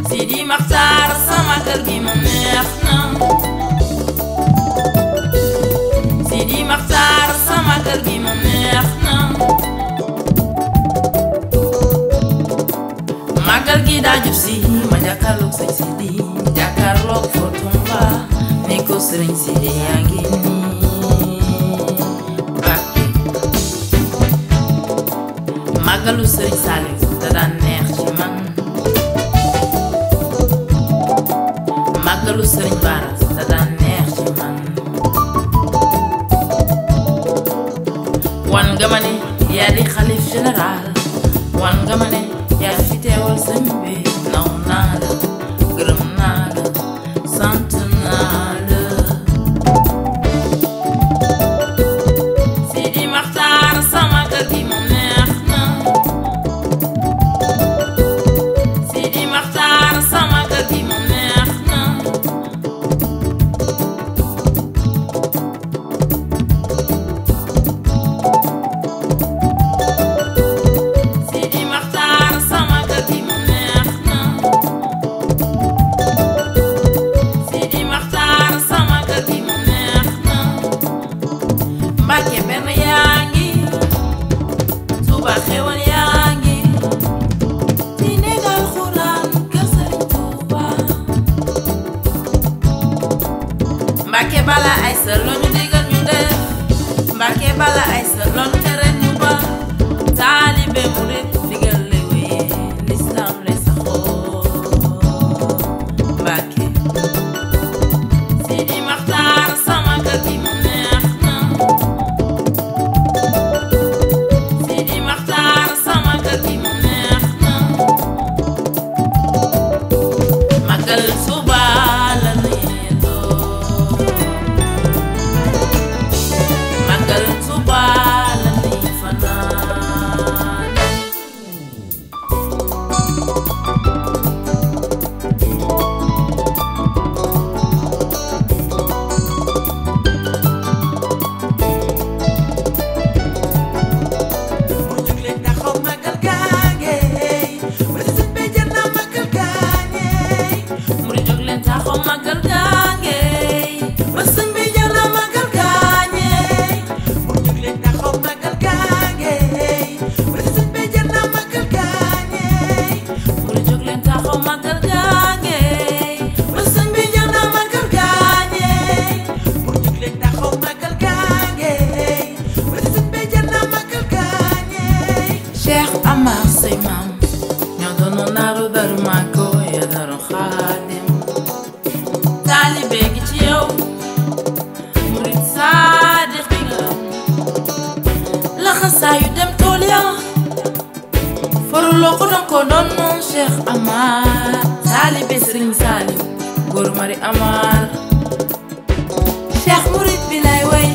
Sidi Maxtaar sama kër gi moom neex na. Sidi Maxtaar sama kër gi moom neex na. Magal gi daa jub si ma jàkkaarloog sëñ Sidi jàkkaarloog fotom ba ne ko sëriñ Sidi yaa ngi nii Mbàkke. Magalu sëriñ Saliou da daan neex ci man. Magalu sëriñ Bara da daan neex ci man. wan nga ma ne yaa di xalif général. wan nga ma ne yaa fi teewal sëñ bi. naw naa la gërëm naa la sant naa la. Sidi Maxtaar sama kër gi moom neex na. Sidi Maxtaar sama kër gi moom neex na. Sidi Maxtaar sama kër gi moom neex na. Sidi Maxtaar sama kër gi moom neex na. Mbàkke benn yaa ngi Tuuba xewal yaa ngi di négal xuraan kër Sëriñ Tuuba. Mbàkke bala ay sa loñu digal ñu def. Mbàkke bala ay sa loñu tere ñu ba. Taalibe murit digal le wéye lislaam le saxoo Mbàkke. Sidi Maxtaar sama kër gi moom neex na. Sidi Maxtaar sama kër gi moom neex na. Magal suba la nuy doon. Magal suba la nuy fanaan. mu jóg leen taxaw magal gaangey ba ci sëñ bi jël na magal gaangey. Murid jóg leen taxaw magal gaangey. ba sëñ bi jël na magal gaangey. mu jóg leen taxaw magal gaangey ba ci sëñ bi jël na magal gaangey. Murid jóg leen taxaw magal gaangey. ba sëñ bi jël na magal gaangey. mu jóg leen taxaw magal gaangey ba ci sëñ bi jël na magal gaangey. Cheikh Amar say maam ñoo doonoon naaru daru màggo ya daru xaadim. Taalibe gi ci yow murid saadiq bi nga laxasaayu dem tool ya faruloo ko doon ko doon noon Cheikh Amar. Taalibe Sëriñ Saliou góor mari Amar. Cheikh murid bi lay way